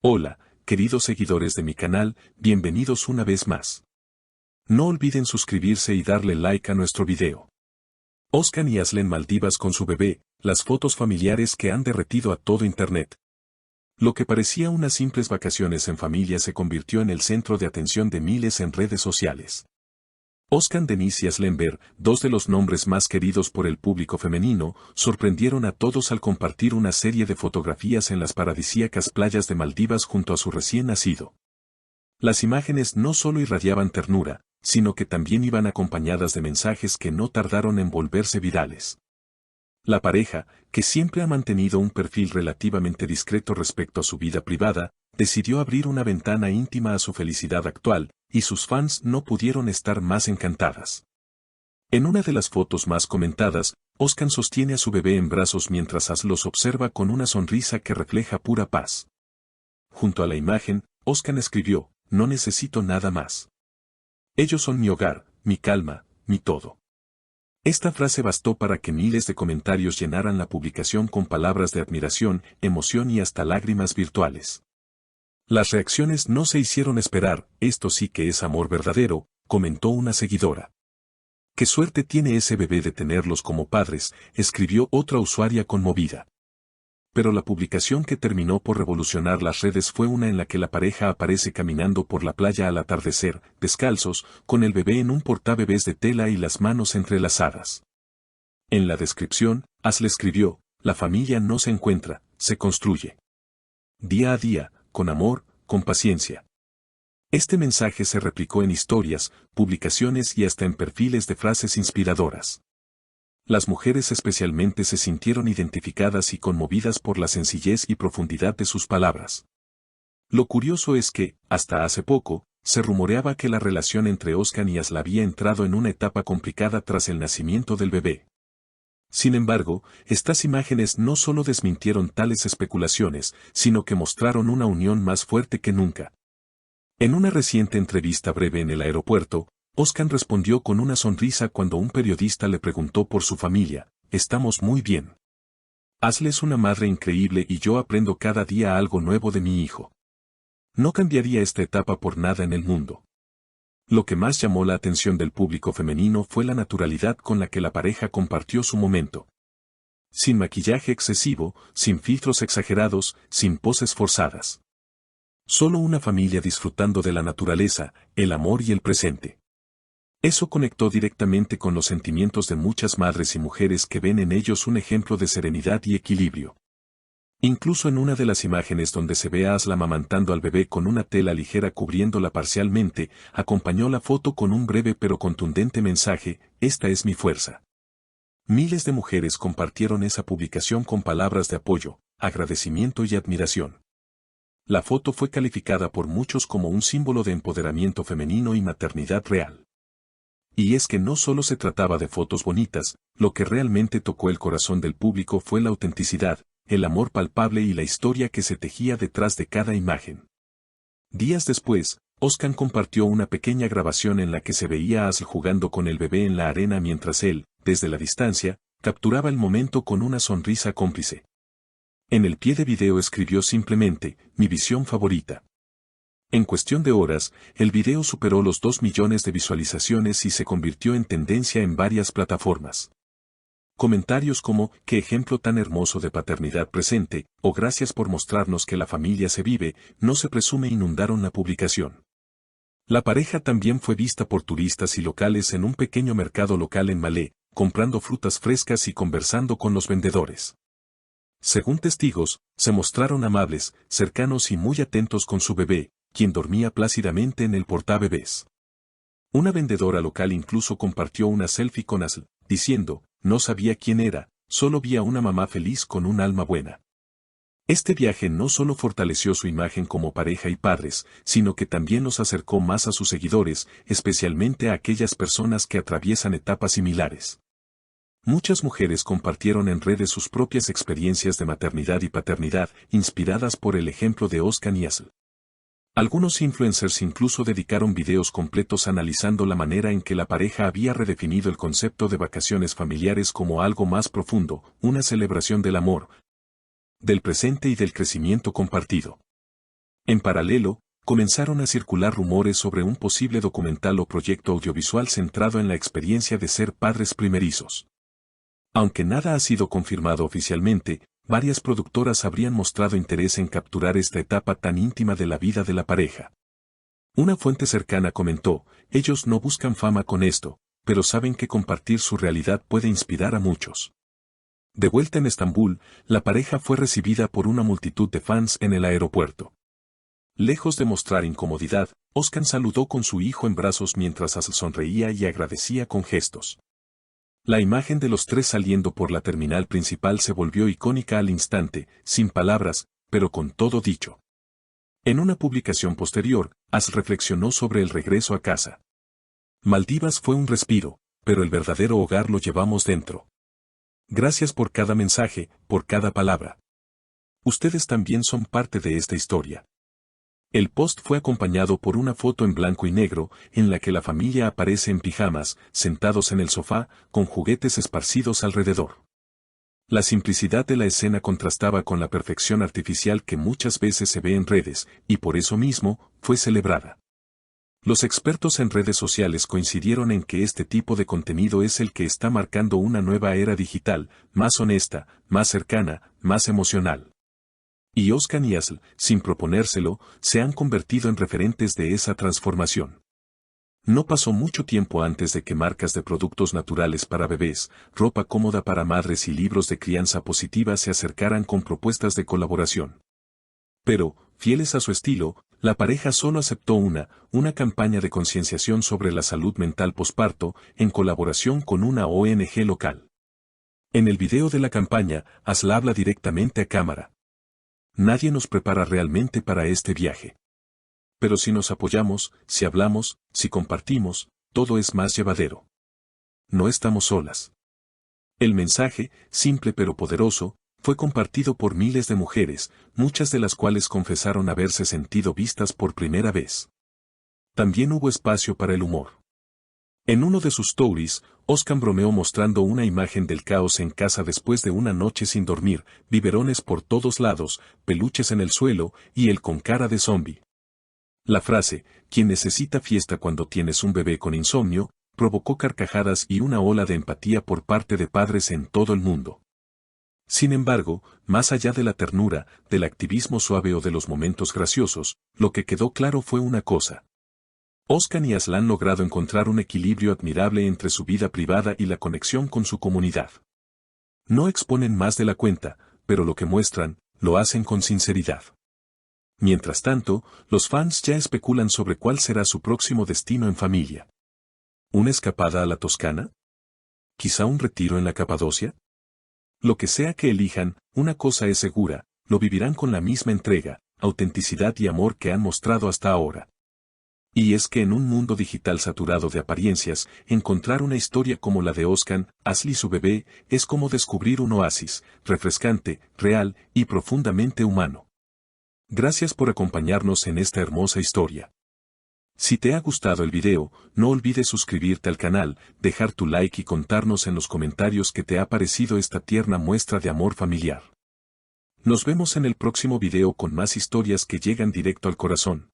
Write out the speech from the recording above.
Hola, queridos seguidores de mi canal, bienvenidos una vez más. No olviden suscribirse y darle like a nuestro video. Oscar y Aslen Maldivas con su bebé, las fotos familiares que han derretido a todo internet. Lo que parecía unas simples vacaciones en familia se convirtió en el centro de atención de miles en redes sociales. Oscar, Denise y Aslen Ver, dos de los nombres más queridos por el público femenino, sorprendieron a todos al compartir una serie de fotografías en las paradisíacas playas de Maldivas junto a su recién nacido. Las imágenes no solo irradiaban ternura, sino que también iban acompañadas de mensajes que no tardaron en volverse virales. La pareja, que siempre ha mantenido un perfil relativamente discreto respecto a su vida privada, decidió abrir una ventana íntima a su felicidad actual, y sus fans no pudieron estar más encantadas. En una de las fotos más comentadas, Oscar sostiene a su bebé en brazos mientras As los observa con una sonrisa que refleja pura paz. Junto a la imagen, Oscar escribió: "No necesito nada más. Ellos son mi hogar, mi calma, mi todo". Esta frase bastó para que miles de comentarios llenaran la publicación con palabras de admiración, emoción y hasta lágrimas virtuales. Las reacciones no se hicieron esperar. "Esto sí que es amor verdadero", comentó una seguidora. "Qué suerte tiene ese bebé de tenerlos como padres", escribió otra usuaria conmovida. Pero la publicación que terminó por revolucionar las redes fue una en la que la pareja aparece caminando por la playa al atardecer, descalzos, con el bebé en un portabebés de tela y las manos entrelazadas. En la descripción, As le escribió: "La familia no se encuentra, se construye. Día a día, con amor, con paciencia". Este mensaje se replicó en historias, publicaciones y hasta en perfiles de frases inspiradoras. Las mujeres especialmente se sintieron identificadas y conmovidas por la sencillez y profundidad de sus palabras. Lo curioso es que, hasta hace poco, se rumoreaba que la relación entre Oscar y Asla había entrado en una etapa complicada tras el nacimiento del bebé. Sin embargo, estas imágenes no solo desmintieron tales especulaciones, sino que mostraron una unión más fuerte que nunca. En una reciente entrevista breve en el aeropuerto, Oscar respondió con una sonrisa cuando un periodista le preguntó por su familia: "Estamos muy bien. Asle es una madre increíble y yo aprendo cada día algo nuevo de mi hijo. No cambiaría esta etapa por nada en el mundo". Lo que más llamó la atención del público femenino fue la naturalidad con la que la pareja compartió su momento. Sin maquillaje excesivo, sin filtros exagerados, sin poses forzadas. Solo una familia disfrutando de la naturaleza, el amor y el presente. Eso conectó directamente con los sentimientos de muchas madres y mujeres que ven en ellos un ejemplo de serenidad y equilibrio. Incluso en una de las imágenes donde se ve a Asla amamantando al bebé con una tela ligera cubriéndola parcialmente, acompañó la foto con un breve pero contundente mensaje: "Esta es mi fuerza". Miles de mujeres compartieron esa publicación con palabras de apoyo, agradecimiento y admiración. La foto fue calificada por muchos como un símbolo de empoderamiento femenino y maternidad real. Y es que no solo se trataba de fotos bonitas, lo que realmente tocó el corazón del público fue la autenticidad, el amor palpable y la historia que se tejía detrás de cada imagen. Días después, Oscar compartió una pequeña grabación en la que se veía a Asl jugando con el bebé en la arena mientras él, desde la distancia, capturaba el momento con una sonrisa cómplice. En el pie de video escribió simplemente: "Mi visión favorita". En cuestión de horas, el video superó los 2 millones de visualizaciones y se convirtió en tendencia en varias plataformas. Comentarios como: "Qué ejemplo tan hermoso de paternidad presente", o "Gracias por mostrarnos que la familia se vive, no se presume" inundaron la publicación. La pareja también fue vista por turistas y locales en un pequeño mercado local en Malé, comprando frutas frescas y conversando con los vendedores. Según testigos, se mostraron amables, cercanos y muy atentos con su bebé, quien dormía plácidamente en el portabebés. Una vendedora local incluso compartió una selfie con Asl, diciendo: "No sabía quién era, solo vi a una mamá feliz con un alma buena". Este viaje no solo fortaleció su imagen como pareja y padres, sino que también los acercó más a sus seguidores, especialmente a aquellas personas que atraviesan etapas similares. Muchas mujeres compartieron en redes sus propias experiencias de maternidad y paternidad, inspiradas por el ejemplo de Oscar y Asl. Algunos influencers incluso dedicaron videos completos analizando la manera en que la pareja había redefinido el concepto de vacaciones familiares como algo más profundo, una celebración del amor, del presente y del crecimiento compartido. En paralelo, comenzaron a circular rumores sobre un posible documental o proyecto audiovisual centrado en la experiencia de ser padres primerizos. Aunque nada ha sido confirmado oficialmente, varias productoras habrían mostrado interés en capturar esta etapa tan íntima de la vida de la pareja. Una fuente cercana comentó, ellos no buscan fama con esto, pero saben que compartir su realidad puede inspirar a muchos. De vuelta en Estambul, la pareja fue recibida por una multitud de fans en el aeropuerto. Lejos de mostrar incomodidad, Özkan saludó con su hijo en brazos mientras Aslı sonreía y agradecía con gestos. La imagen de los tres saliendo por la terminal principal se volvió icónica al instante, sin palabras, pero con todo dicho. En una publicación posterior, Aslı reflexionó sobre el regreso a casa. Maldivas fue un respiro, pero el verdadero hogar lo llevamos dentro. Gracias por cada mensaje, por cada palabra. Ustedes también son parte de esta historia. El post fue acompañado por una foto en blanco y negro, en la que la familia aparece en pijamas, sentados en el sofá, con juguetes esparcidos alrededor. La simplicidad de la escena contrastaba con la perfección artificial que muchas veces se ve en redes, y por eso mismo, fue celebrada. Los expertos en redes sociales coincidieron en que este tipo de contenido es el que está marcando una nueva era digital, más honesta, más cercana, más emocional. Y Özkan y Aslı, sin proponérselo, se han convertido en referentes de esa transformación. No pasó mucho tiempo antes de que marcas de productos naturales para bebés, ropa cómoda para madres y libros de crianza positiva se acercaran con propuestas de colaboración. Pero, fieles a su estilo, la pareja solo aceptó una campaña de concienciación sobre la salud mental posparto, en colaboración con una ONG local. En el video de la campaña, Aslı habla directamente a cámara. Nadie nos prepara realmente para este viaje. Pero si nos apoyamos, si hablamos, si compartimos, todo es más llevadero. No estamos solas. El mensaje, simple pero poderoso, fue compartido por miles de mujeres, muchas de las cuales confesaron haberse sentido vistas por primera vez. También hubo espacio para el humor. En uno de sus stories, Özkan bromeó mostrando una imagen del caos en casa después de una noche sin dormir, biberones por todos lados, peluches en el suelo, y él con cara de zombie. La frase, quien necesita fiesta cuando tienes un bebé con insomnio, provocó carcajadas y una ola de empatía por parte de padres en todo el mundo. Sin embargo, más allá de la ternura, del activismo suave o de los momentos graciosos, lo que quedó claro fue una cosa. Özkan y Aslı han logrado encontrar un equilibrio admirable entre su vida privada y la conexión con su comunidad. No exponen más de la cuenta, pero lo que muestran, lo hacen con sinceridad. Mientras tanto, los fans ya especulan sobre cuál será su próximo destino en familia. ¿Una escapada a la Toscana? ¿Quizá un retiro en la Capadocia? Lo que sea que elijan, una cosa es segura, lo vivirán con la misma entrega, autenticidad y amor que han mostrado hasta ahora. Y es que en un mundo digital saturado de apariencias, encontrar una historia como la de Özkan, Aslı y su bebé, es como descubrir un oasis, refrescante, real y profundamente humano. Gracias por acompañarnos en esta hermosa historia. Si te ha gustado el video, no olvides suscribirte al canal, dejar tu like y contarnos en los comentarios qué te ha parecido esta tierna muestra de amor familiar. Nos vemos en el próximo video con más historias que llegan directo al corazón.